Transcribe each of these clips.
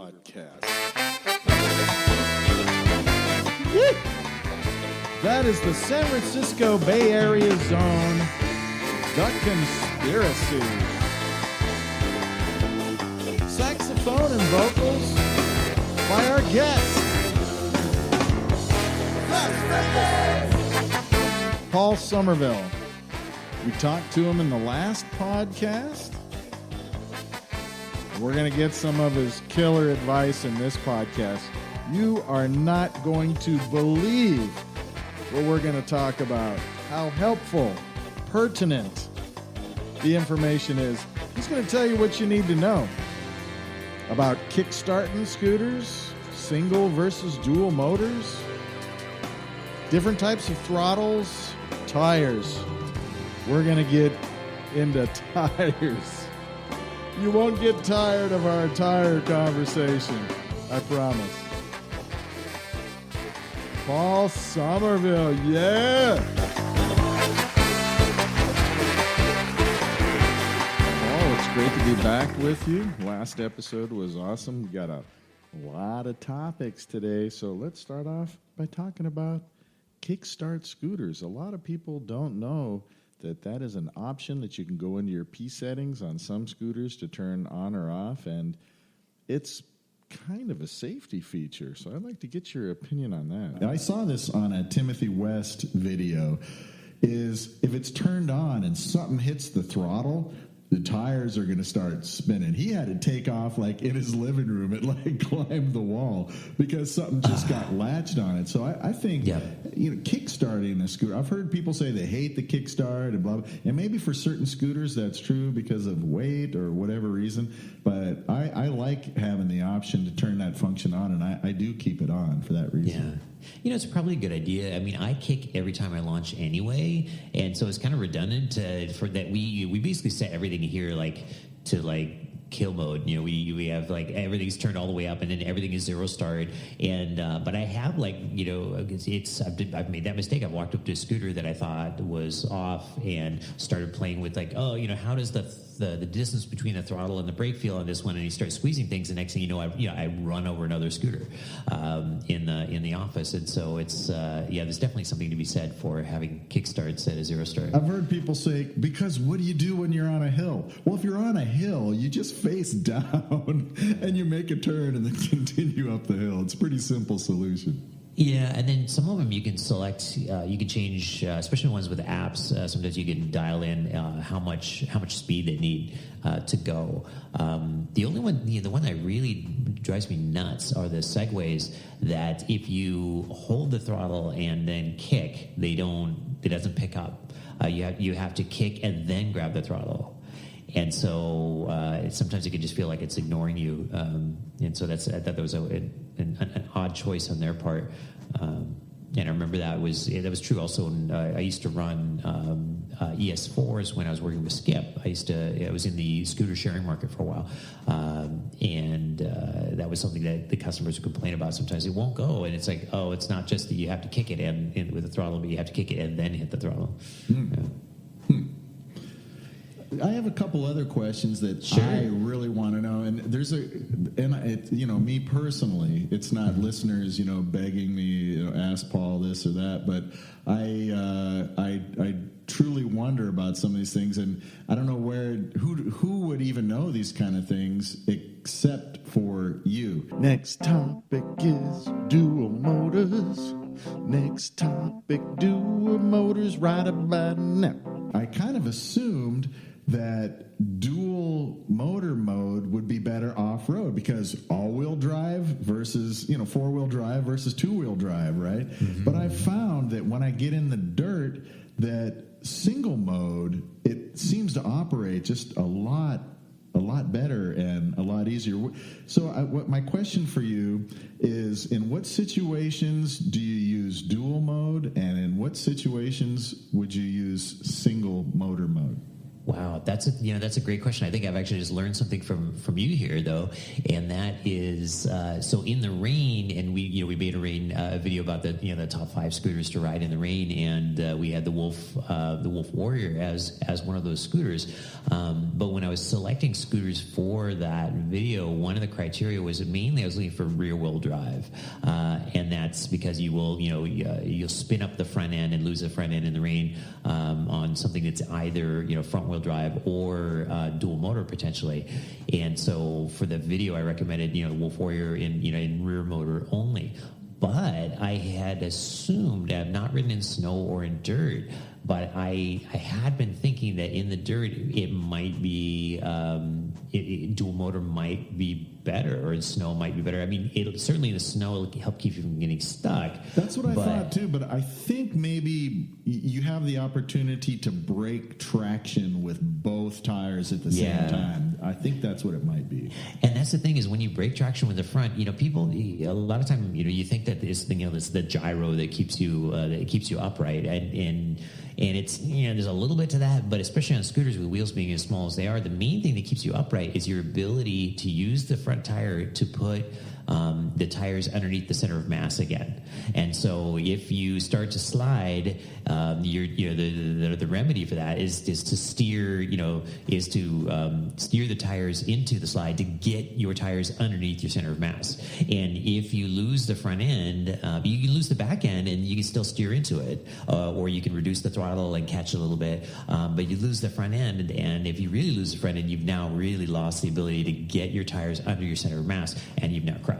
podcast. That is the San Francisco Bay Area zone, The Conspiracy. Saxophone and vocals by our guest, Paul Somerville. We talked to him in the last podcast. We're going to get some of his killer advice in this podcast. You are not going to believe what we're going to talk about, how helpful, pertinent the information is. He's going to tell you what you need to know about kickstarting scooters, single versus dual motors, different types of throttles, tires. We're going to get into tires. You won't get tired of our tire conversation, I promise. Paul Somerville, yeah! Oh, it's great to be back with you. Last episode was awesome. We got a lot of topics today, so let's start off by talking about kickstart scooters. A lot of people don't know that is an option that you can go into your P settings on some scooters to turn on or off, and it's kind of a safety feature. So I'd like to get your opinion on that. I saw this on a Timothy West video, is if it's turned on and something hits the throttle, the tires are going to start spinning. He had to take off like in his living room and like climb the wall because something just got latched on it. So I think, kickstarting a scooter, I've heard people say they hate the kickstart and blah, blah. And maybe for certain scooters that's true because of weight or whatever reason. But I like having the option to turn that function on, and I do keep it on for that reason. Yeah. It's probably a good idea. I mean, I kick every time I launch anyway, and so it's kind of redundant for that. We basically set everything here to kill mode. We have like everything's turned all the way up, and then everything is zero start. And but I have I've made that mistake. I've walked up to a scooter that I thought was off and started playing with how does the distance between the throttle and the brake feel on this one, and you start squeezing things. The next thing you know, I run over another scooter in the office. And so it's there's definitely something to be said for having kickstarts at a zero start. I've heard people say, because what do you do when you're on a hill? Well, if you're on a hill, you just face down and you make a turn and then continue up the hill. It's a pretty simple solution. Yeah, and then some of them you can select. You can change, especially ones with apps. Sometimes you can dial in how much speed they need to go. The only one, the one that really drives me nuts are the segways. That if you hold the throttle and then kick, it doesn't pick up. You have to kick and then grab the throttle. And so sometimes it can just feel like it's ignoring you. And so I thought that was an odd choice on their part. And I remember that was true also. I used to run ES4s when I was working with Skip. I was in the scooter sharing market for a while. And that was something that the customers would complain about. Sometimes it won't go. And it's like, it's not just that you have to kick it and with the throttle, but you have to kick it and then hit the throttle. Yeah. I have a couple other questions that I really want to know, and me personally, it's not listeners, begging me, ask Paul this or that, but I truly wonder about some of these things, and I don't know who would even know these kind of things except for you. Next topic is dual motors. Next topic, dual motors right about now. I kind of assumed that dual motor mode would be better off-road because all-wheel drive versus, four-wheel drive versus two-wheel drive, right? Mm-hmm. But I've found that when I get in the dirt, that single mode, it seems to operate just a lot better and a lot easier. So my question for you is, in what situations do you use dual mode, and in what situations would you use single motor mode? Wow, that's a great question. I think I've actually just learned something from you here, though, and that is so in the rain, and we made a rain video about the top 5 scooters to ride in the rain, and we had the Wolf Warrior as one of those scooters. But when I was selecting scooters for that video, one of the criteria was mainly I was looking for rear wheel drive, and that's because you'll spin up the front end and lose the front end in the rain on something that's either front wheel drive or dual motor potentially. And so for the video, I recommended Wolf Warrior in rear motor only. But I had assumed, I've not ridden in snow or in dirt, but I had been thinking that in the dirt it might be dual motor might be better, or in snow might be better. I mean, certainly in the snow it'll help keep you from getting stuck. That's what I thought too, but I think maybe you have the opportunity to break traction with both tires at the same time. I think that's what it might be. And that's the thing, is when you break traction with the front, people a lot of time you think that this thing, this the gyro that keeps you upright, and it's there's a little bit to that, but especially on scooters with wheels being as small as they are, the main thing that keeps you upright is your ability to use the front tire to put the tires underneath the center of mass again. And so if you start to slide, the remedy for that is to steer steer the tires into the slide to get your tires underneath your center of mass. And if you lose the front end, you can lose the back end and you can still steer into it, or you can reduce the throttle and catch a little bit, but you lose the front end, and if you really lose the front end, you've now really lost the ability to get your tires under your center of mass, and you've now crushed.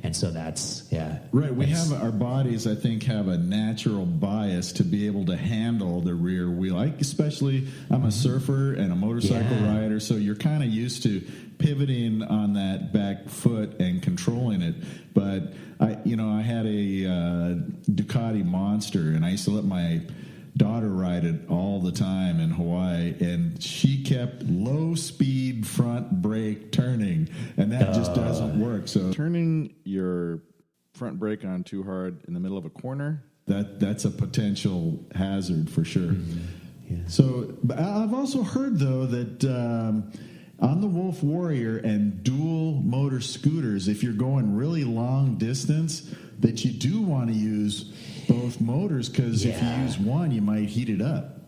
And so that's right. We have our bodies, I think, have a natural bias to be able to handle the rear wheel. Especially, I'm a surfer and a motorcycle rider, so you're kind of used to pivoting on that back foot and controlling it. But I had a Ducati Monster, and I used to let my daughter ride it all the time in Hawaii, and she kept low speed front brake turning, and that just doesn't work. So turning your front brake on too hard in the middle of a corner, that's a potential hazard for sure. Mm-hmm. Yeah. So I've also heard though that on the Wolf Warrior and dual motor scooters, if you're going really long distance, that you do want to use both motors, because if you use one, you might heat it up.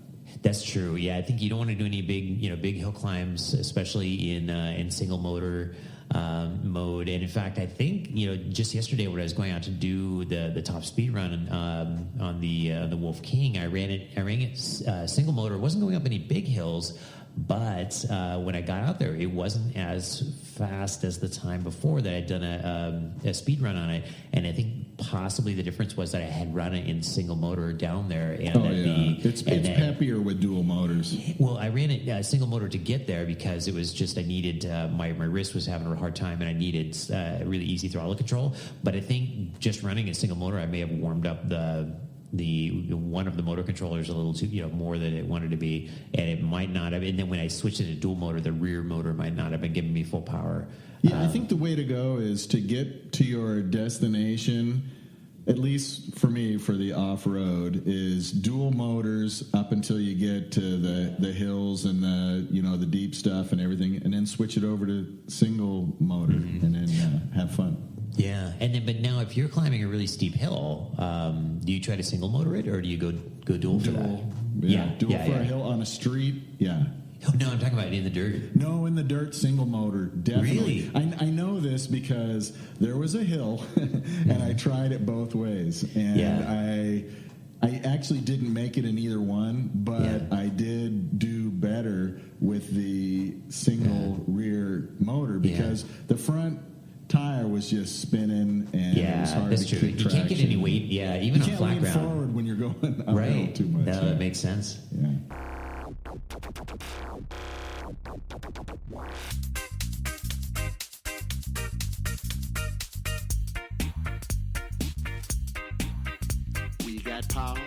That's true. Yeah, I think you don't want to do any big hill climbs, especially in single motor mode. And in fact, I think just yesterday when I was going out to do the top speed run on the Wolf King, I ran it single motor. It wasn't going up any big hills, but when I got out there, it wasn't as fast as the time before that I'd done a speed run on it. And I think possibly the difference was that I had run it in single motor down there. And it's peppier with dual motors. Well, I ran it single motor to get there because it was just I needed my wrist was having a hard time, and I needed really easy throttle control. But I think just running a single motor, I may have warmed up the one of the motor controllers a little too more than it wanted to be, and it might not have. And then when I switched it to dual motor, the rear motor might not have been giving me full power. Yeah, I think the way to go is to get to your destination, at least for me, for the off-road, is dual motors up until you get to the hills and the deep stuff and everything, and then switch it over to single motor and then have fun. Yeah, but now if you're climbing a really steep hill, do you try to single motor it, or do you go dual for that? Dual for a hill on a street. Yeah. Oh, no, I'm talking about in the dirt. No, in the dirt, single motor, definitely. Really? I know this because there was a hill, and I tried it both ways, and I actually didn't make it in either one, but I did do better with the single rear motor because the front tire was just spinning, and it was hard to keep traction. You can't get any weight, even on flat ground. You can't lean forward when you're going uphill too much. No, that makes sense. Yeah. We got power.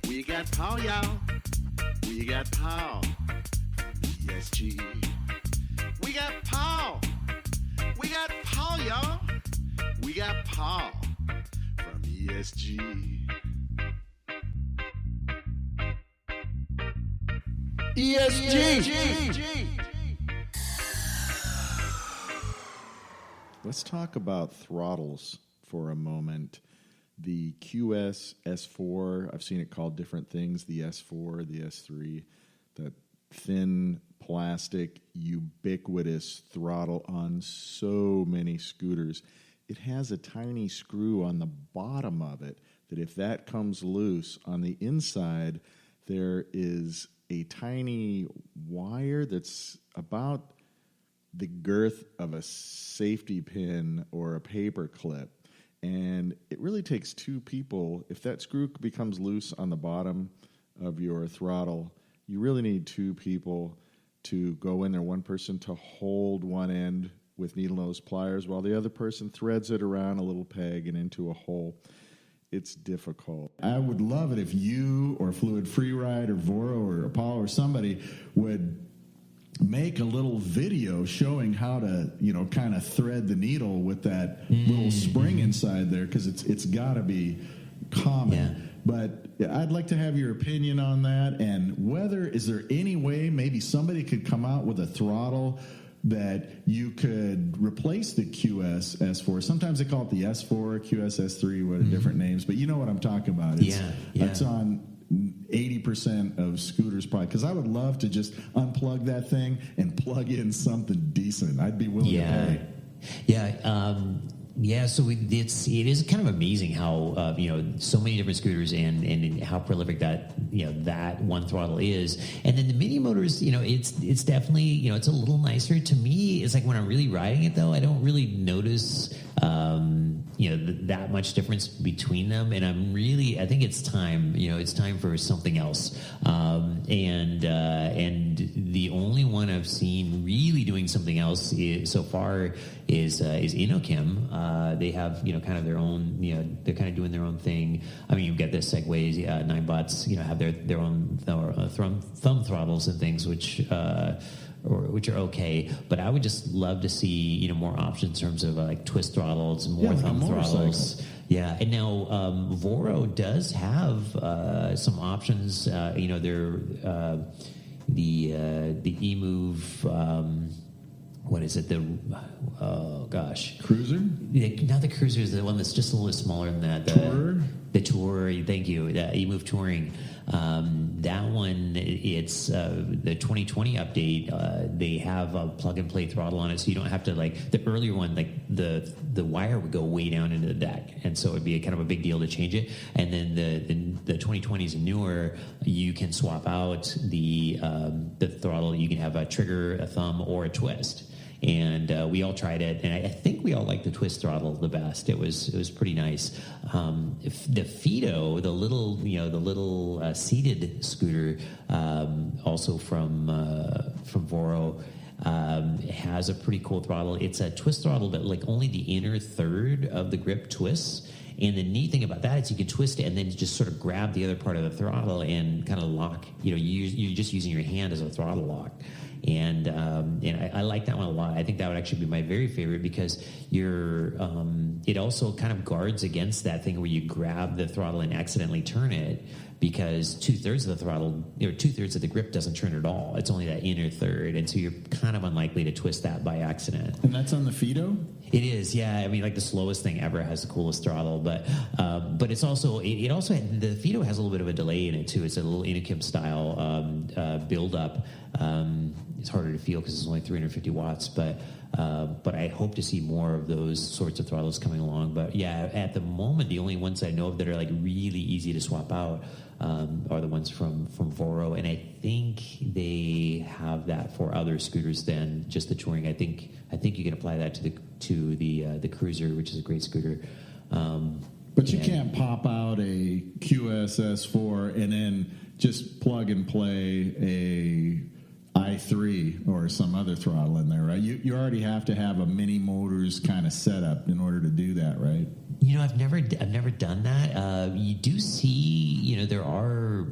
We got power, y'all. We got power from ESG. We got power. We got power, y'all. We got power from ESG. ESG. Let's talk about throttles for a moment. The QS S4, I've seen it called different things, the S4, the S3, the thin plastic ubiquitous throttle on so many scooters. It has a tiny screw on the bottom of it that if that comes loose on the inside, there is a tiny wire that's about the girth of a safety pin or a paper clip. And it really takes two people. If that screw becomes loose on the bottom of your throttle, you really need two people to go in there, one person to hold one end with needle nose pliers while the other person threads it around a little peg and into a hole. It's difficult. I would love it if you or Fluid Freeride or Voro or Apollo or somebody would make a little video showing how to, kind of thread the needle with that little spring inside there, because it's got to be common. Yeah. But I'd like to have your opinion on that, and is there any way maybe somebody could come out with a throttle that you could replace the QS S4. Sometimes they call it the S4, QS S3, what are different names, but you know what I'm talking about. It's on 80% of scooters probably, because I would love to just unplug that thing and plug in something decent. I'd be willing to pay. So it is kind of amazing how so many different scooters and how prolific that that one throttle is. And then the mini motors, it's definitely it's a little nicer to me. It's like when I'm really riding it though, I don't really notice that much difference between them. And I think it's time. It's time for something else. And the only one I've seen really doing something else so far is Inokim. They have kind of their own. They're kind of doing their own thing. I mean, you've got the Segways, Ninebots. Have their own thumb throttles and things, which are okay, but I would just love to see more options in terms of like twist throttles, more thumb throttles. Yeah, and now Voro does have some options. They're the E-Move. What is it? Cruiser? Not the Cruiser is the one that's just a little smaller than that. The Tour. Thank you. The E-Move Touring. That one, it's the 2020 update. They have a plug-and-play throttle on it, so you don't have to the earlier one. The wire would go way down into the deck, and so it'd be kind of a big deal to change it. And then the 2020s and newer, you can swap out the throttle. You can have a trigger, a thumb, or a twist. And we all tried it, and I think we all liked the twist throttle the best. It was pretty nice. The Fido, the little seated scooter, also from Voro, has a pretty cool throttle. It's a twist throttle, but only the inner third of the grip twists. And the neat thing about that is you can twist it and then just sort of grab the other part of the throttle and kind of lock. You're just using your hand as a throttle lock. And I like that one a lot. I think that would actually be my very favorite because it also kind of guards against that thing where you grab the throttle and accidentally turn it, because 2/3 of the throttle or 2/3 of the grip doesn't turn at all. It's only that inner third, and so you're kind of unlikely to twist that by accident. And that's on the Fido? It is, yeah. I mean, the slowest thing ever has the coolest throttle, but it's also the Fido has a little bit of a delay in it too. It's a little Inokim style build up. It's harder to feel because it's only 350 watts, but I hope to see more of those sorts of throttles coming along. But yeah, at the moment, the only ones I know of that are really easy to swap out are the ones from Voro, and I think they have that for other scooters than just the Touring. I think you can apply that to the Cruiser, which is a great scooter. But you can't pop out a QSS4 and then just plug and play a i3 or some other throttle in there, right? You already have to have a mini motors kind of setup in order to do that, right? I've never done that. You do see, there are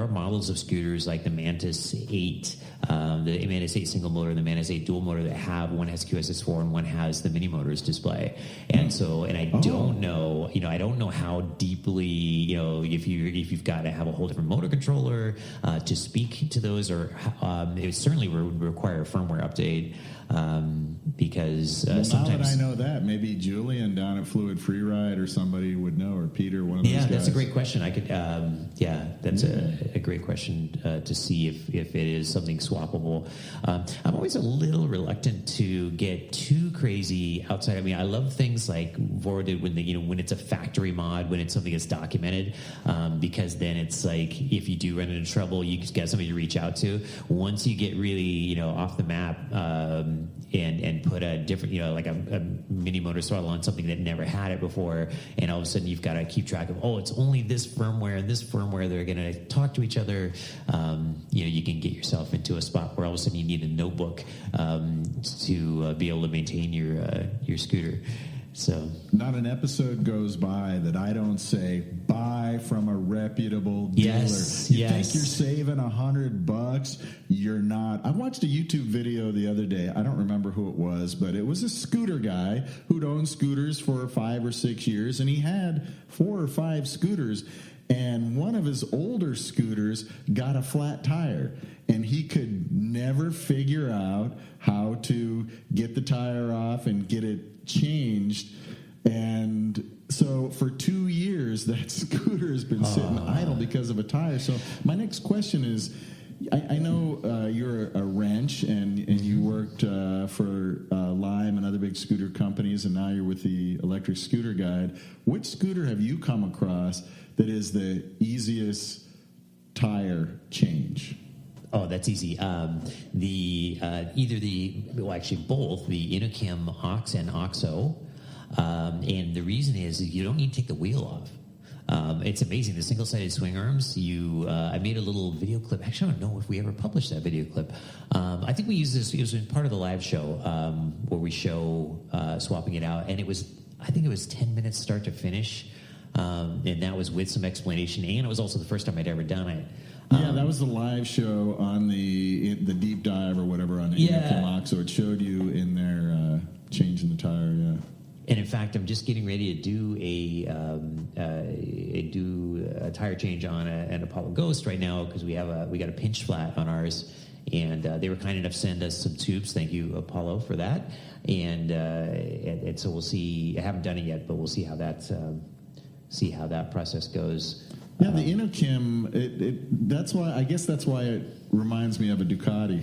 models of scooters like the Mantis 8, the Mantis 8 single motor, and the Mantis 8 dual motor that have one has QSS4 and one has the mini motors display. And I don't know, I don't know how deeply, if you've got to have a whole different motor controller to speak to those, or it certainly would require a firmware update. Because sometimes now that I know that, maybe Julian down at Fluid Freeride or somebody would know, or Peter, one of those guys. Yeah, that's a great question. I could, that's a great question to see if it is something swappable. I'm always a little reluctant to get too crazy outside. I mean, I love things like Vora did when it's a factory mod, when it's something that's documented, because then it's like if you do run into trouble, you just got somebody to reach out to. Once you get really off the map. And put a different, like a mini motor throttle on something that never had it before, and all of a sudden you've got to keep track of, it's only this firmware and this firmware, they're going to talk to each other. You can get yourself into a spot where all of a sudden you need a notebook to be able to maintain your scooter. So not an episode goes by that I don't say buy from a reputable dealer. You think you're saving $100? You're not. I watched a YouTube video the other day. I don't remember who it was, but it was a scooter guy who'd owned scooters for 5 or 6 years, and he had 4 or 5 scooters. And one of his older scooters got a flat tire, and he could never figure out how to get the tire off and get it changed. And so for 2 years, that scooter has been sitting idle because of a tire. So my next question is, I know you're a wrench, and you worked for Lime and other big scooter companies, and now you're with the Electric Scooter Guide. Which scooter have you come across that is the easiest tire change? Oh, that's easy. Both the Inokim OXO and OXO. And the reason is you don't need to take the wheel off. It's amazing. The single-sided swing arms, I made a little video clip. Actually, I don't know if we ever published that video clip. I think we used this. It was part of the live show where we show swapping it out. And I think it was 10 minutes start to finish. And that was with some explanation. And it was also the first time I'd ever done it. Yeah, that was the live show on the deep dive or whatever on the Inokim OXO. It showed you in there changing the tire, yeah. And in fact, I'm just getting ready to do a tire change on an Apollo Ghost right now because we got a pinch flat on ours, and they were kind enough to send us some tubes. Thank you, Apollo, for that. And so we'll see. I haven't done it yet, but we'll see how that process goes. Yeah, the Inokim. That's why it reminds me of a Ducati.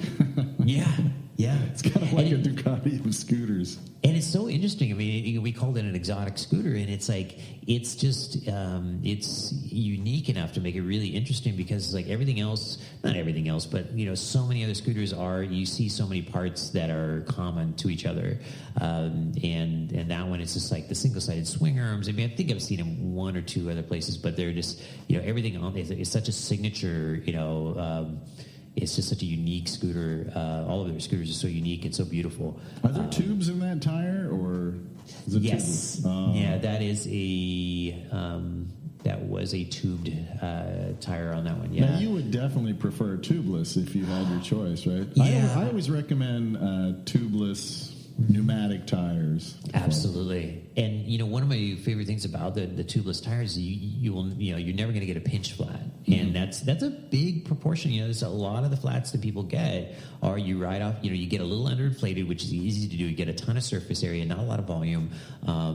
Yeah, it's kind of like a Ducati of scooters. And it's so interesting. I mean, we called it an exotic scooter, and it's like it's just it's unique enough to make it really interesting because it's like everything else, not everything else, but so many other scooters are. You see so many parts that are common to each other, and that one it's just like the single-sided swing arms. I mean, I think I've seen them 1 or 2 other places, but they're just everything on it's such a signature. It's just such a unique scooter. All of their scooters are so unique and so beautiful. Are there tubes in that tire, or is it yes? Yeah, that is that was a tubed tire on that one. Yeah, now you would definitely prefer tubeless if you had your choice, right? Yeah, I always recommend tubeless pneumatic tires. Absolutely. And one of my favorite things about the tubeless tires is you're never going to get a pinch flat, and that's a big proportion. There's a lot of the flats that people get are you ride off. You get a little underinflated, which is easy to do. You get a ton of surface area, not a lot of volume.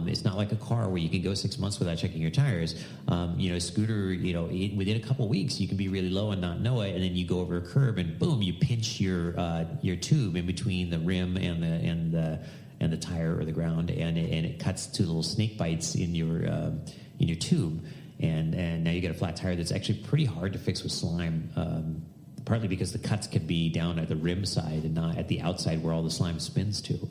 It's not like a car where you can go 6 months without checking your tires. A scooter, within a couple of weeks you can be really low and not know it, and then you go over a curb and boom, you pinch your tube in between the rim and the tire or the ground, and it cuts to little snake bites in your tube, and now you get a flat tire that's actually pretty hard to fix with slime, partly because the cuts could be down at the rim side and not at the outside where all the slime spins to.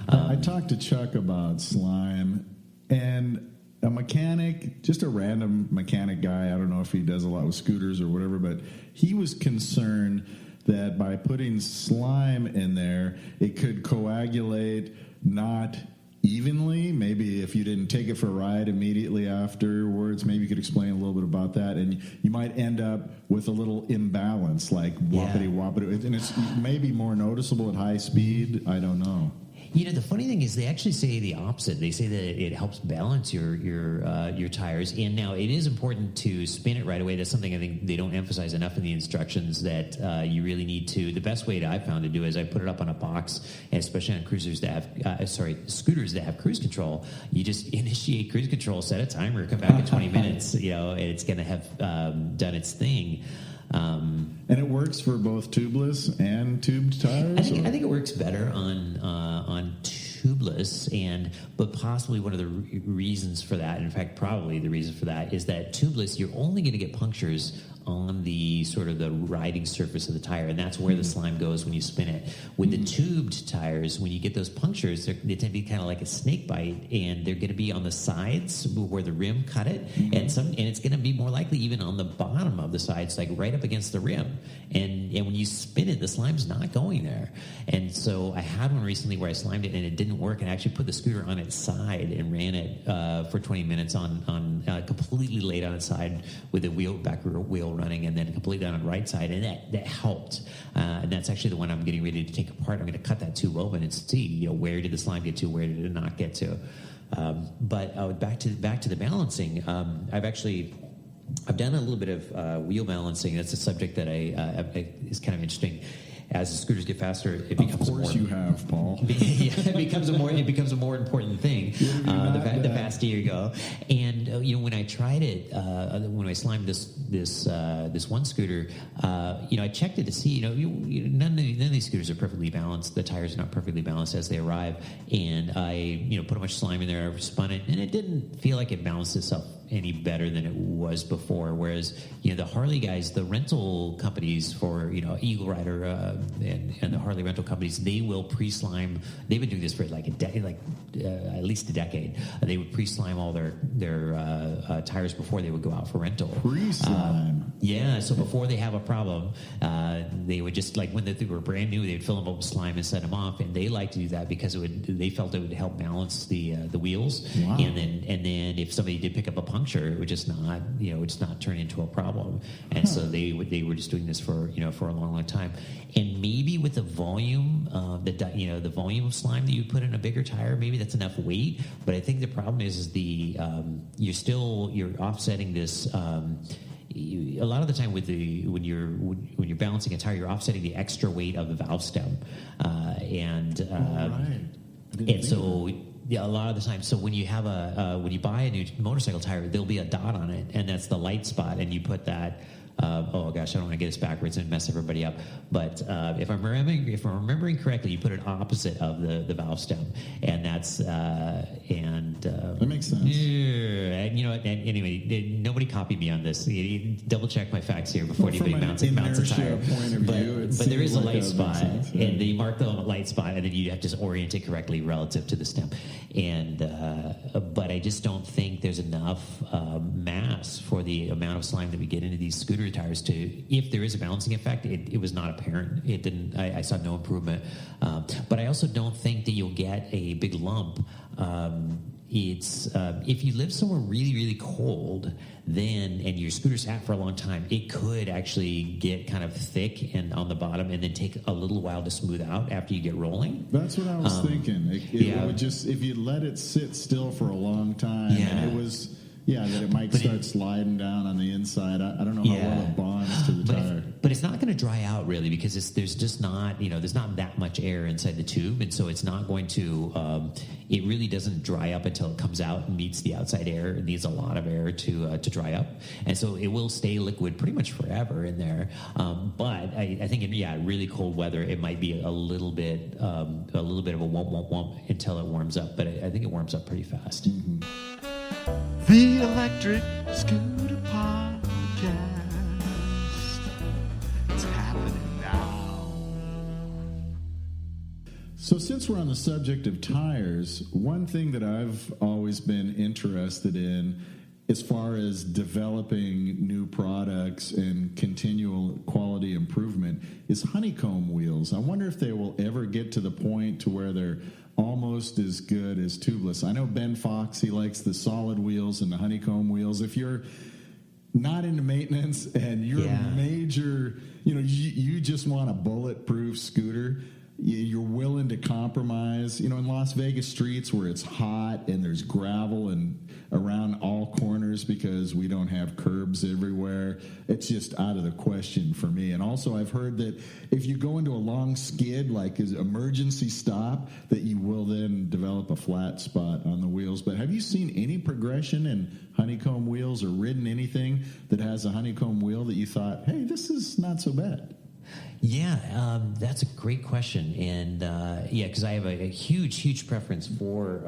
I talked to Chuck about slime, and a mechanic, just a random mechanic guy, I don't know if he does a lot with scooters or whatever, but he was concerned that by putting slime in there, it could coagulate, not evenly? Maybe if you didn't take it for a ride immediately afterwards, maybe you could explain a little bit about that. And you might end up with a little imbalance, like whoppity. And it's maybe more noticeable at high speed. I don't know. You know, the funny thing is they actually say the opposite. They say that it helps balance your tires. And now it is important to spin it right away. That's something I think they don't emphasize enough in the instructions, that you really need to. The best way that I've found to do is I put it up on a box, and especially on cruisers that have, scooters that have cruise control. You just initiate cruise control, set a timer, come back in 20 minutes, and it's going to have done its thing. And it works for both tubeless and tubed tires? I think it works better on tubeless, but possibly one of the reasons for that, in fact, probably the reason for that, is that tubeless, you're only going to get punctures on the sort of the riding surface of the tire, and that's where the slime goes when you spin it. With the tubed tires, when you get those punctures, they tend to be kind of like a snake bite, and they're going to be on the sides where the rim cut it, and it's going to be more likely even on the bottom of the sides, like right up against the rim. And when you spin it, the slime's not going there. And so I had one recently where I slimed it and it didn't work, and I actually put the scooter on its side and ran it for 20 minutes on completely laid on its side with the back rear wheel running, and then completely on the right side, and that helped. And that's actually the one I'm getting ready to take apart. I'm going to cut that tube open and see, where did the slime get to, where did it not get to. But back to the balancing. I've done a little bit of wheel balancing. That's a subject that is kind of interesting. As the scooters get faster, it becomes of course you have, Paul. It becomes a more important thing. The faster you go. And when I tried it, when I slimed this one scooter, I checked it to see. None of these scooters are perfectly balanced. The tires are not perfectly balanced as they arrive. And I put a bunch of slime in there, I spun it, and it didn't feel like it balanced itself any better than it was before. Whereas the Harley guys, the rental companies for Eagle Rider and the Harley rental companies, they will pre-slime. They've been doing this for like at least a decade. They would pre-slime all their tires before they would go out for rental. Pre-slime. So before they have a problem, they would just, like when they were brand new, they would fill them up with slime and set them off, and they like to do that because they felt it would help balance the wheels. Wow. And then if somebody did pick up a puncture, it would just not turn into a problem. And so they were just doing this for a long time. And maybe with the volume, the volume of slime that you put in a bigger tire, maybe that's enough weight. But I think the problem is you're offsetting this. A lot of the time when you're balancing a tire, you're offsetting the extra weight of the valve stem, a lot of the time. So when you have when you buy a new motorcycle tire, there'll be a dot on it, and that's the light spot, and you put that. Oh gosh, I don't want to get this backwards and mess everybody up. But if I'm remembering correctly, you put it opposite of the valve stem, and that's that makes sense. Anyway, nobody copied me on this. Double check my facts here before anybody mounts a tire. But there is a light spot, and they mark the light spot, and then you have to orient it correctly relative to the stem. And but I just don't think there's enough mass for the amount of slime that we get into these scooter tires to, if there is a balancing effect, it was not apparent. It didn't. I saw no improvement. But I also don't think that you'll get a big lump. If you live somewhere really, really cold, and your scooter sat for a long time, it could actually get kind of thick and on the bottom, and then take a little while to smooth out after you get rolling. That's what I was thinking. It would just, if you let it sit still for a long time, and it was. Yeah, that it might start sliding down on the inside. I don't know how well it bonds to the tire. But it's not going to dry out really, because there's just not there's not that much air inside the tube, and so it's not going to. It really doesn't dry up until it comes out and meets the outside air. It needs a lot of air to dry up, and so it will stay liquid pretty much forever in there. But I think in really cold weather, it might be a little bit of a womp until it warms up. But I think it warms up pretty fast. Mm-hmm. The Electric Scooter Podcast. It's happening now. So since we're on the subject of tires, one thing that I've always been interested in as far as developing new products and continual quality improvement is Honeycomb Wheels. I wonder if they will ever get to the point to where they're almost as good as tubeless. I know Ben Fox, he likes the solid wheels and the Honeycomb wheels. If you're not into maintenance and you're a major, you just want a bulletproof scooter, you're willing to compromise, in Las Vegas streets where it's hot and there's gravel and around all corners because we don't have curbs everywhere. It's just out of the question for me. And also I've heard that if you go into a long skid, like an emergency stop, that you will then develop a flat spot on the wheels. But have you seen any progression in Honeycomb wheels or ridden anything that has a Honeycomb wheel that you thought, hey, this is not so bad? Yeah, that's a great question, and because I have a huge preference for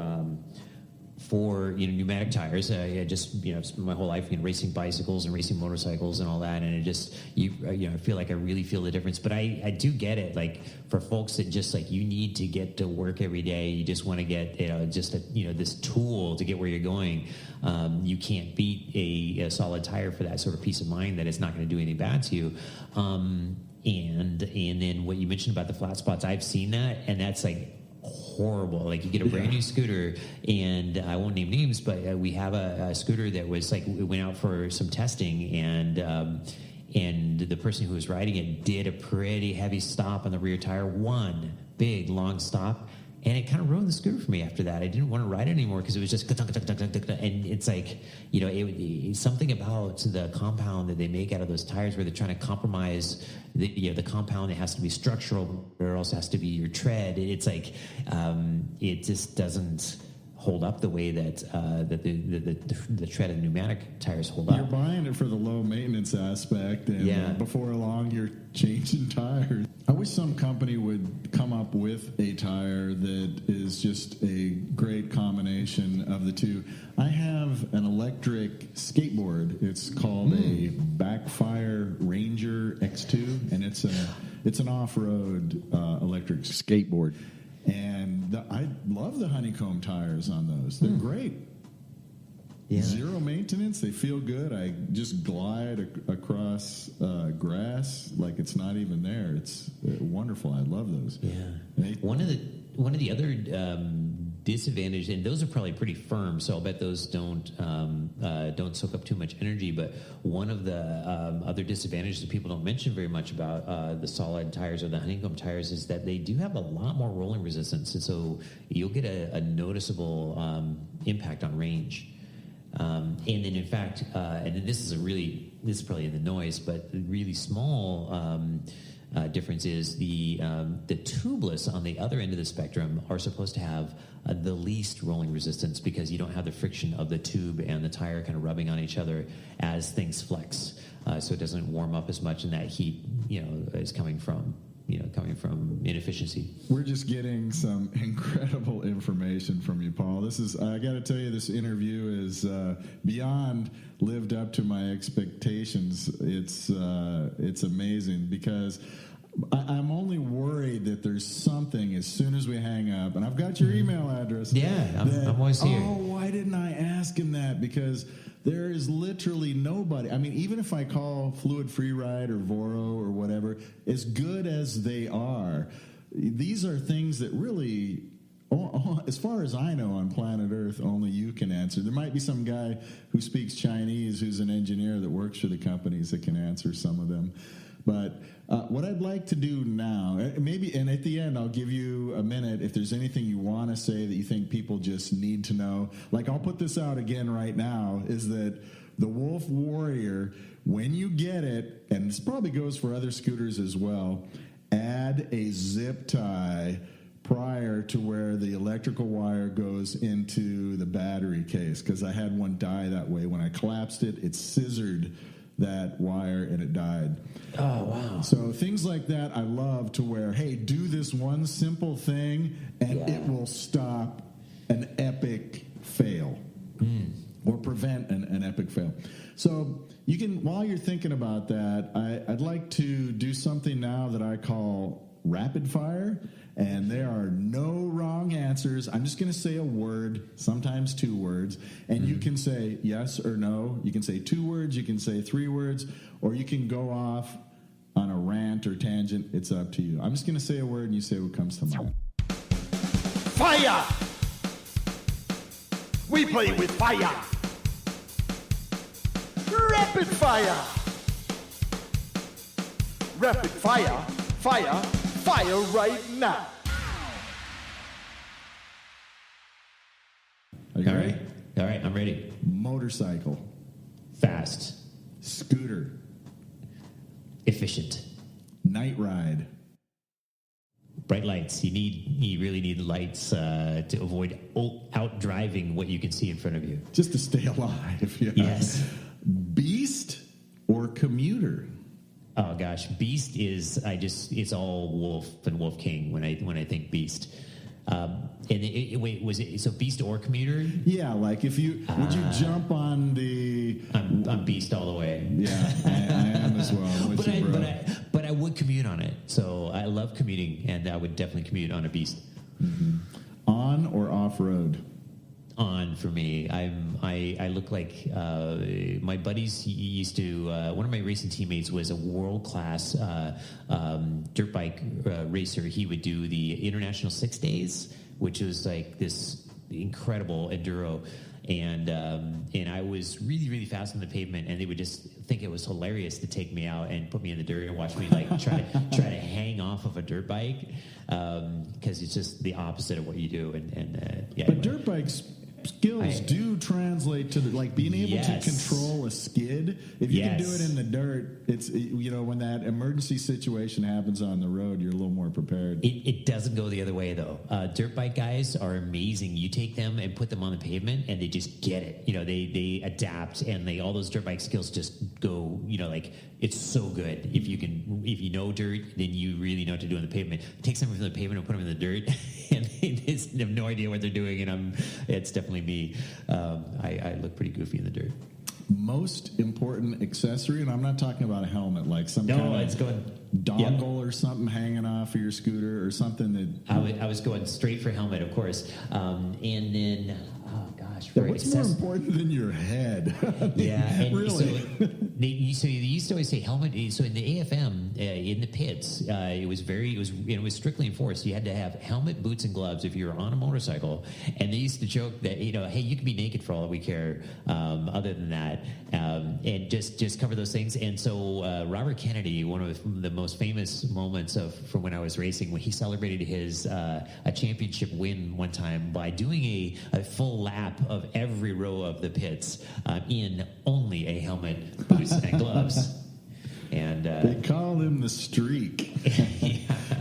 pneumatic tires. I just spent my whole life racing bicycles and racing motorcycles and all that, and it just I feel like I really feel the difference. But I do get it. Like for folks that just you need to get to work every day, you just want to get this tool to get where you're going. You can't beat a solid tire for that sort of peace of mind that it's not going to do anything bad to you. And then what you mentioned about the flat spots, I've seen that, and that's horrible. Like you get a brand new scooter, and I won't name names, but we have a scooter that was it went out for some testing, and the person who was riding it did a pretty heavy stop on the rear tire, one big long stop. And it kind of ruined the scooter for me after that. I didn't want to ride it anymore because it was just and it's it's something about the compound that they make out of those tires where they're trying to compromise the compound. It has to be structural, but it also has to be your tread. It's it just doesn't hold up the way that the tread and pneumatic tires hold up. You're buying it for the low maintenance aspect, and before long you're changing tires. I wish some company would come up with a tire that is just a great combination of the two. I have an electric skateboard. It's called a Backfire Ranger X2, and it's an off-road electric skateboard. And I love the Honeycomb tires on those. They're great. Yeah. Zero maintenance. They feel good. I just glide across grass like it's not even there. It's wonderful. I love those. Yeah. One of the other disadvantages, and those are probably pretty firm, so I'll bet those don't soak up too much energy. But one of the other disadvantages that people don't mention very much about the solid tires or the Honeycomb tires is that they do have a lot more rolling resistance, and so you'll get a noticeable impact on range. And then, in fact, and then this is probably in the noise, but the really small difference is the tubeless on the other end of the spectrum are supposed to have the least rolling resistance because you don't have the friction of the tube and the tire kind of rubbing on each other as things flex, so it doesn't warm up as much, and that heat is coming from inefficiency. We're just getting some incredible information from you, Paul. I got to tell you, this interview is beyond lived up to my expectations. It's amazing because I'm only worried that there's something as soon as we hang up, and I've got your email address. Yeah, I'm always here. Oh, why didn't I ask him that? Because there is literally nobody. I mean, even if I call Fluid Freeride or Voro or whatever, as good as they are, these are things that really, as far as I know on planet Earth, only you can answer. There might be some guy who speaks Chinese who's an engineer that works for the companies that can answer some of them. But what I'd like to do now, and at the end I'll give you a minute if there's anything you want to say that you think people just need to know. Like, I'll put this out again right now, is that the Wolf Warrior, when you get it, and this probably goes for other scooters as well, add a zip tie prior to where the electrical wire goes into the battery case, because I had one die that way. When I collapsed it, it scissored that wire and it died. Oh, wow. So things like that I love, to where, hey, do this one simple thing and it will stop an epic fail or prevent an epic fail. So you can, while you're thinking about that, I'd like to do something now that I call rapid fire, and there are no wrong answers. I'm just going to say a word, sometimes 2 words, and you can say yes or no. You can say 2 words, you can say 3 words, or you can go off on a rant or tangent. It's up to you. I'm just going to say a word, and you say what comes to mind. Fire! We play with fire! Rapid fire! Rapid fire! Fire! Fire right now! Are you ready? All right, I'm ready. Motorcycle. Fast. Scooter. Efficient. Night ride. Bright lights. You really need lights to avoid out driving what you can see in front of you. Just to stay alive. Yeah. Yes. Beast or commuter? Oh gosh, Beast is it's all Wolf and Wolf King when I think Beast. Wait, was it so Beast or commuter? Yeah, like would you jump on the? I'm Beast all the way. Yeah, I am as well. I'm with you, bro. But I would commute on it. So I love commuting, and I would definitely commute on a Beast. Mm-hmm. On or off road? On for me. I look like my buddies used to. One of my racing teammates was a world class dirt bike racer. He would do the International 6 Days, which was like this incredible enduro. And I was really, really fast on the pavement, and they would just think it was hilarious to take me out and put me in the dirt and watch me like try to hang off of a dirt bike, because it's just the opposite of what you do. Yeah. But dirt bikes skills do translate to being able to control a skid. If you can do it in the dirt, it's when that emergency situation happens on the road, you're a little more prepared. It doesn't go the other way though. Dirt bike guys are amazing. You take them and put them on the pavement, and they just get it. They adapt, and all those dirt bike skills just go. It's so good. If you know dirt, then you really know what to do on the pavement. Take something from the pavement and put them in the dirt, and they have no idea what they're doing. And it's definitely me. I look pretty goofy in the dirt. Most important accessory, and I'm not talking about a helmet, like some kind of dongle or something hanging off of your scooter or something that. I was going straight for helmet, of course, and then. Oh gosh! What's more important than your head? Yeah, and really. So you used to always say helmet. So in the AFM, in the pits, it was strictly enforced. You had to have helmet, boots, and gloves if you were on a motorcycle. And they used to joke that hey, you can be naked for all that we care. Other than that, and just cover those things. And so Robert Kennedy, one of the most famous moments from when I was racing, when he celebrated his a championship win one time by doing a full lap of every row of the pits in only a helmet, boots, and gloves. And they call him the streak.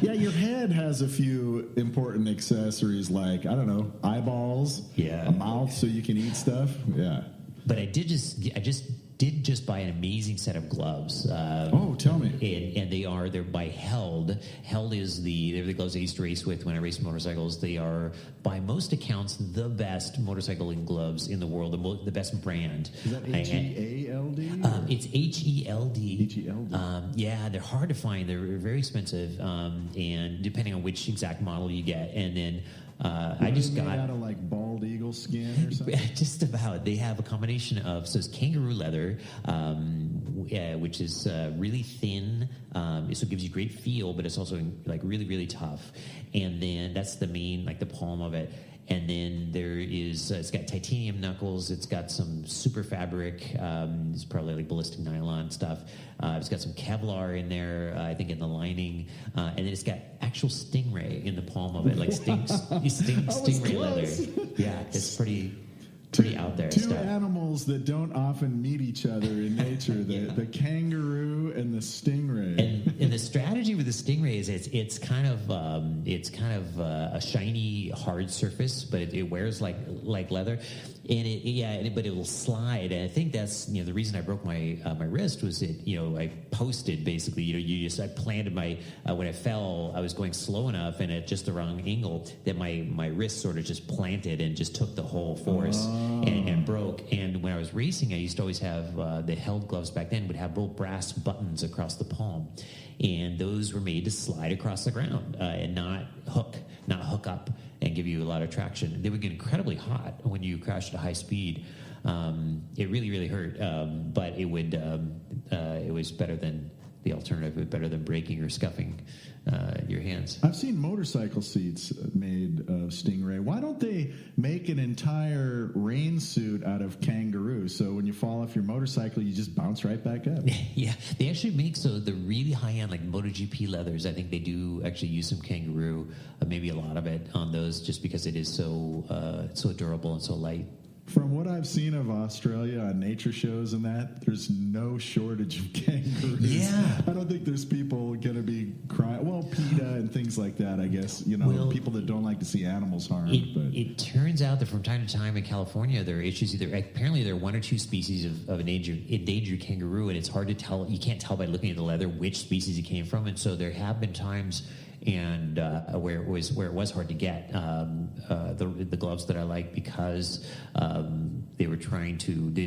Yeah, your head has a few important accessories like, I don't know, eyeballs, a mouth so you can eat stuff. Yeah. But I did just buy an amazing set of gloves. Tell me. And they're by Held. Held they're the gloves I used to race with when I raced motorcycles. They are, by most accounts, the best motorcycling gloves in the world, the best brand. Is that H-E-A-L-D? It's H-E-L-D. H-E-L-D. Yeah, they're hard to find. They're very expensive, and depending on which exact model you get. And then I just got out of like bald eagle skin or something. Just about. They have a combination of it's kangaroo leather, which is really thin, so it gives you great feel, but it's also like really, really tough. And then that's the main, like the palm of it. And then there is, it's got titanium knuckles. It's got some super fabric. It's probably like ballistic nylon stuff. It's got some Kevlar in there, I think, in the lining. And then it's got actual stingray in the palm of it, like stingray leather. Yeah, it's pretty out there. Two animals that don't often meet each other in nature: the kangaroo and the stingray. And the strategy with the stingray is it's kind of a shiny, hard surface, but it wears like leather, but it will slide. And I think that's the reason I broke my wrist was I posted basically. I planted when I fell, I was going slow enough and at just the wrong angle that my wrist sort of just planted and just took the whole force. And broke. And when I was racing, I used to always have the Held gloves back then would have little brass buttons across the palm, and those were made to slide across the ground and not hook up and give you a lot of traction. They would get incredibly hot when you crashed at high speed. It really, really hurt, but it was better than the alternative. It was better than breaking or scuffing your hands. I've seen motorcycle seats made of Stingray. Why don't they make an entire rain suit out of kangaroo? So when you fall off your motorcycle, you just bounce right back up. Yeah, they actually make the really high end, like MotoGP leathers. I think they do actually use some kangaroo, maybe a lot of it on those, just because it is so durable and so light. From what I've seen of Australia on nature shows and that, there's no shortage of kangaroos. Yeah. I don't think there's people going to be crying. Well, PETA and things like that, I guess, people that don't like to see animals harmed. It turns out that from time to time in California, there are issues. Apparently, there are one or two species of endangered kangaroo, and it's hard to tell. You can't tell by looking at the leather which species it came from. And so there have been times and where it was hard to get the gloves that I like, because they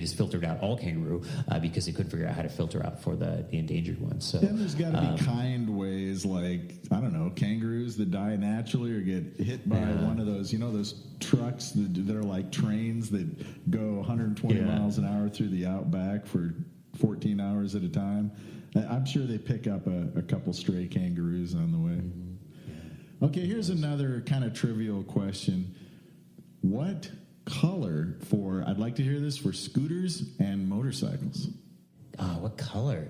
just filtered out all kangaroo because they couldn't figure out how to filter out for the endangered ones. So and there's got to be kind ways, like, I don't know, kangaroos that die naturally or get hit by one of those, those trucks that are like trains that go 120 miles an hour through the outback for 14 hours at a time. I'm sure they pick up a couple stray kangaroos on the way. Mm-hmm. Okay, here's another kind of trivial question. What color I'd like to hear this, for scooters and motorcycles? What color?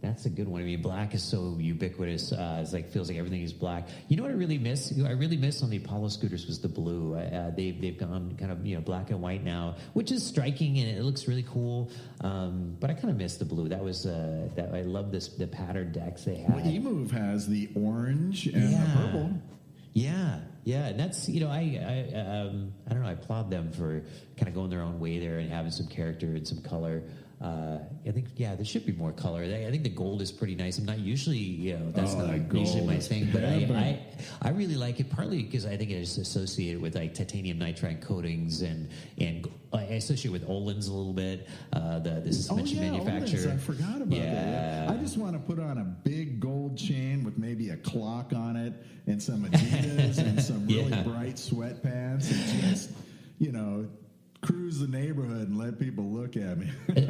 That's a good one. I mean, black is so ubiquitous. Feels like everything is black. You know what I really miss? I really miss on the Apollo scooters was the blue. They've gone kind of black and white now, which is striking and it looks really cool. But I kind of miss the blue. That was I love the pattern decks they had. Well, eMove has the orange and the purple. Yeah, and that's I don't know. I applaud them for kind of going their own way there and having some character and some color. I think there should be more color. I think the gold is pretty nice. I'm not usually that's not usually my thing, but I really like it, partly because I think it is associated with like titanium nitride coatings and I associate with Olin's a little bit. The suspension manufacturer. Olin's, I forgot about that. I just want to put on a big gold chain with maybe a clock on it and some Adidas and some really bright sweatpants and just cruise the neighborhood and let people look at me.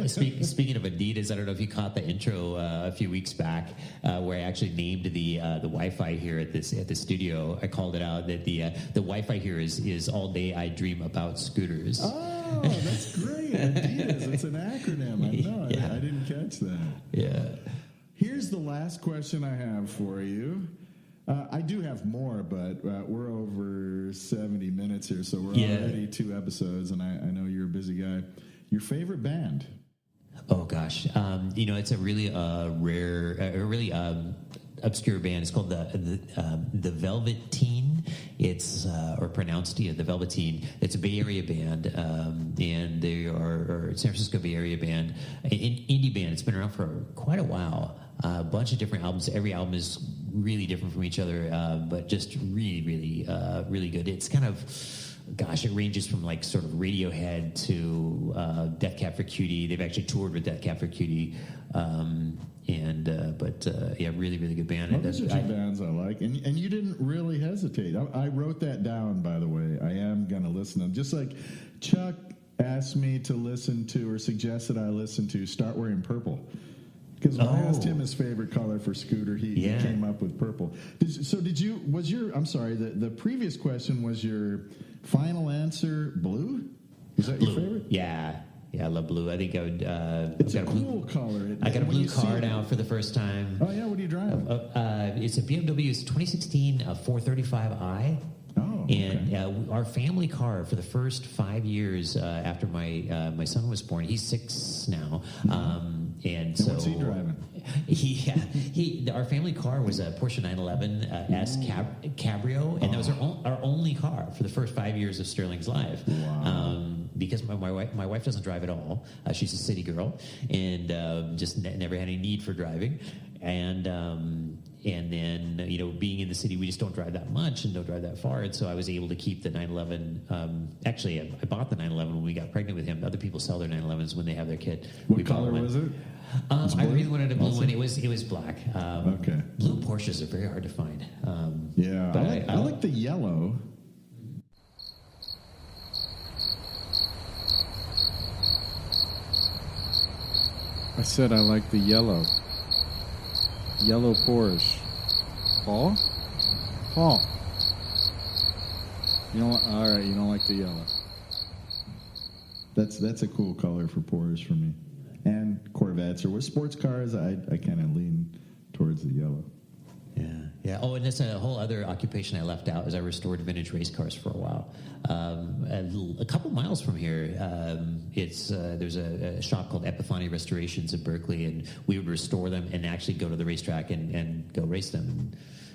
Speaking of Adidas, I don't know if you caught the intro a few weeks back where I actually named the Wi-Fi here at the studio. I called it out that the Wi-Fi here is all day I dream about scooters. Oh, that's great. Adidas, it's an acronym. I didn't catch that. Yeah. Here's the last question I have for you. I do have more, but we're over 70 minutes here, so we're already 2 episodes, and I know you're a busy guy. Your favorite band? Oh, gosh. It's a really rare, really obscure band. It's called the Velveteen. It's or pronounced the Velveteen. It's a Bay Area band, and they are San Francisco Bay Area band, an indie band. It's been around for quite a while. A bunch of different albums. Every album is really different from each other, but just really, really, really good. It's kind of, it ranges from like sort of Radiohead to Death Cab for Cutie. They've actually toured with Death Cab for Cutie, really, really good band. Well, those are 2 bands I like, and you didn't really hesitate. I wrote that down, by the way. I am going to listen to them. Just like Chuck asked me to listen to, or suggested I listen to, Start Wearing Purple. Because when I asked him his favorite color for scooter, he came up with purple. The previous question was your final answer blue? Was that your favorite? Yeah, I love blue. I think I would. It's a cool color. I got a blue car now for the first time. Oh, yeah, what are you driving? It's a BMW. It's 2016 435i. Oh, and our family car for the first 5 years after my son was born. He's 6 now. And so what's he driving? Our family car was a Porsche 911 S Cabrio, and that was our only car for the first 5 years of Sterling's life. Wow. Because my wife doesn't drive at all. She's a city girl and just never had any need for driving. And And then, being in the city, we just don't drive that much and don't drive that far. And so I was able to keep the 911. Actually, I bought the 911 when we got pregnant with him. Other people sell their 911s when they have their kid. What color was it? I really wanted a blue one. It was black. Okay. Blue Porsches are very hard to find. Yeah, I like the yellow. I said I like the yellow. Yellow Porsche. Paul? Paul. All right, you don't like the yellow. That's a cool color for Porsche for me. And Corvettes or with sports cars, I kind of lean towards the yellow. Yeah. Oh, and that's a whole other occupation I left out. Is I restored vintage race cars for a while. A couple miles from here, there's a shop called Epiphany Restorations in Berkeley, and we would restore them and actually go to the racetrack and go race them.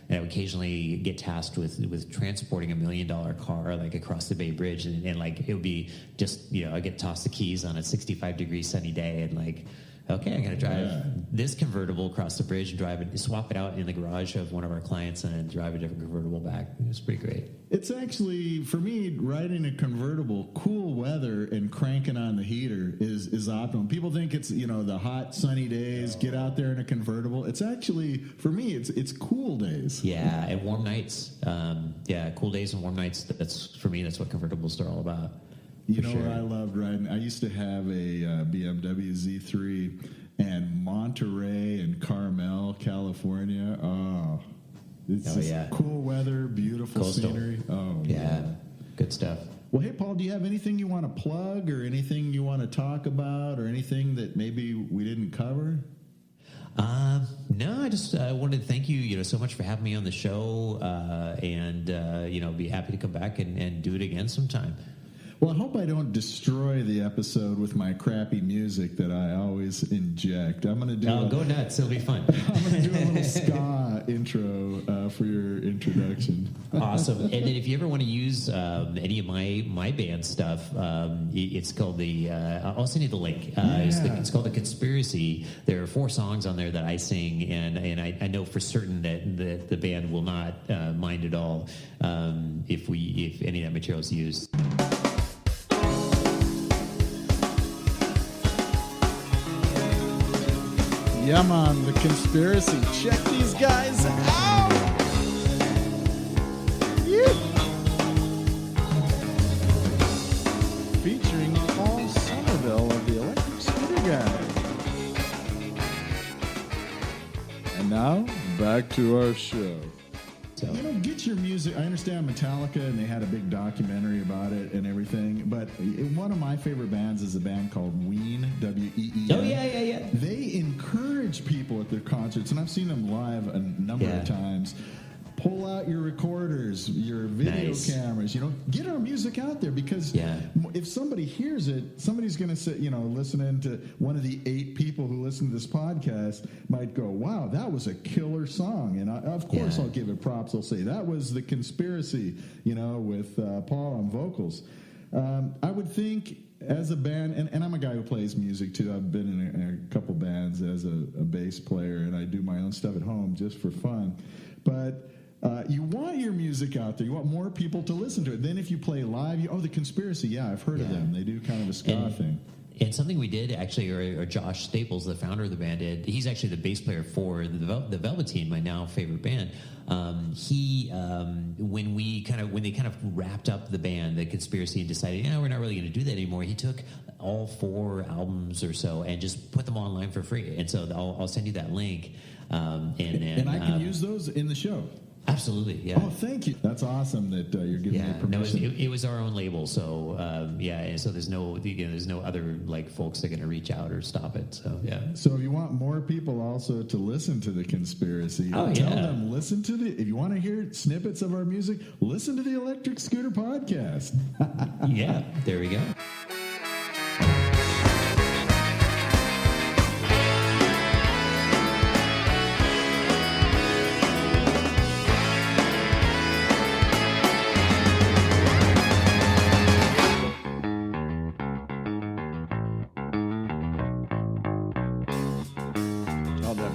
And I would occasionally get tasked with transporting $1 million car like across the Bay Bridge, and like it would be just I get tossed the keys on a 65-degree sunny day, and like, okay, I got to drive this convertible across the bridge and drive it, swap it out in the garage of one of our clients, and then drive a different convertible back. It was pretty great. It's actually, for me, riding a convertible, cool weather and cranking on the heater is optimum. People think it's, the hot, sunny days, get out there in a convertible. It's actually, for me, it's cool days. Yeah, and warm nights. Cool days and warm nights. For me, that's what convertibles are all about. Where I loved riding? I used to have a BMW Z3, and Monterey and Carmel, California. Oh, it's cool weather, beautiful Coastal scenery. Oh, yeah, good stuff. Well, hey, Paul, do you have anything you want to plug or anything you want to talk about or anything that maybe we didn't cover? No, I just wanted to thank you, so much for having me on the show, and be happy to come back and do it again sometime. Well, I hope I don't destroy the episode with my crappy music that I always inject. I'm going to do. Go nuts! It'll be fun. I'm going to do a little ska intro for your introduction. Awesome! And then if you ever want to use any of my band stuff, it's called I'll send you the link. It's called The Conspiracy. There are 4 songs on there that I sing, and I know for certain that the band will not mind at all if any of that material is used. Yeah, man, The Conspiracy. Check these guys out. Yeah. Featuring Paul Somerville of the Electric Scooter Guy. And now, back to our show. So, get your music. I understand Metallica, and they had a big documentary about it and everything. But one of my favorite bands is a band called Ween, W-E-E-N. Oh, yeah. They encourage people at their concerts, and I've seen them live a number of times. Pull out your recorders, your video cameras, get our music out there, because if somebody hears it, somebody's going to say, listening to one of the 8 people who listen to this podcast might go, wow, that was a killer song. And of course I'll give it props. I'll say that was The Conspiracy, with Paul on vocals. I would think as a band, and I'm a guy who plays music too. I've been in a couple bands as a bass player, and I do my own stuff at home just for fun. But you want your music out there. You want more people to listen to it. Then if you play live, The Conspiracy, I've heard of them. They do kind of a ska thing. And something we did actually, or Josh Staples, the founder of the band, did. He's actually the bass player for the Velveteen, my now favorite band. When they kind of wrapped up the band, The Conspiracy, and decided, we're not really going to do that anymore, he took all 4 albums or so and just put them online for free. And so I'll send you that link. And I can use those in the show. Absolutely, yeah. Oh, thank you. That's awesome that you're giving me permission. No, it was our own label, so and so there's no other folks that are going to reach out or stop it. So So if you want more people also to listen to The Conspiracy, tell them listen to if you want to hear snippets of our music, listen to the Electric Scooter Podcast. Yeah, there we go.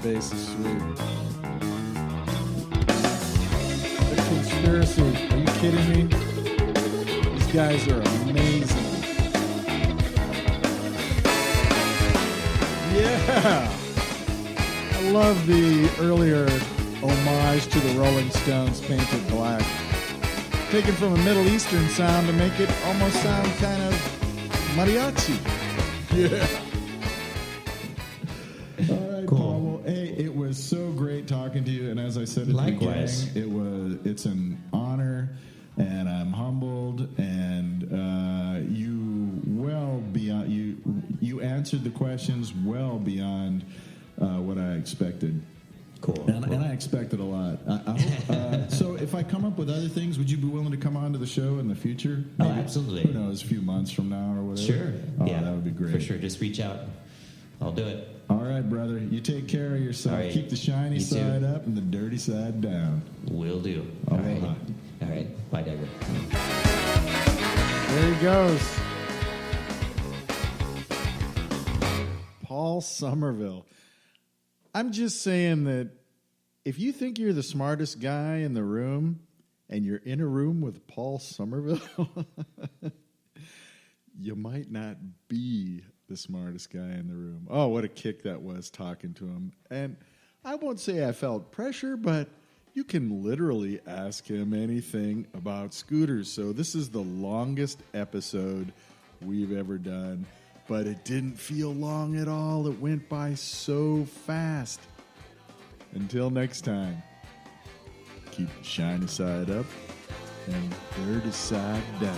Bass is sweet. Seriously, are you kidding me? These guys are amazing. Yeah! I love the earlier homage to the Rolling Stones painted black. Taken from a Middle Eastern sound to make it almost sound kind of mariachi. Yeah. All right, Cool. Paul. Well, hey, it was so great talking to you. And as I said at Likewise. the beginning, it's an honor, and I'm humbled. And you answered the questions well beyond what I expected. Cool. And I expected a lot. I hope, so if I come up with other things, would you be willing to come on to the show in the future? Oh, absolutely. Who knows, a few months from now or whatever? Sure. Oh, Yeah, that would be great. For sure. Just reach out. I'll do it. All right, brother. You take care of yourself. All right. Keep the shiny You too. side up and the dirty side down. Will do. Aloha. All right. All right. Bye, Dagger. There he goes. Paul Somerville. I'm just saying that if you think you're the smartest guy in the room and you're in a room with Paul Somerville, you might not be the smartest guy in the room. Oh, what a kick that was talking to him. And I won't say I felt pressure, but you can literally ask him anything about scooters. So this is the longest episode we've ever done, but it didn't feel long at all. It went by so fast. Until next time, keep the shiny side up and dirty side down.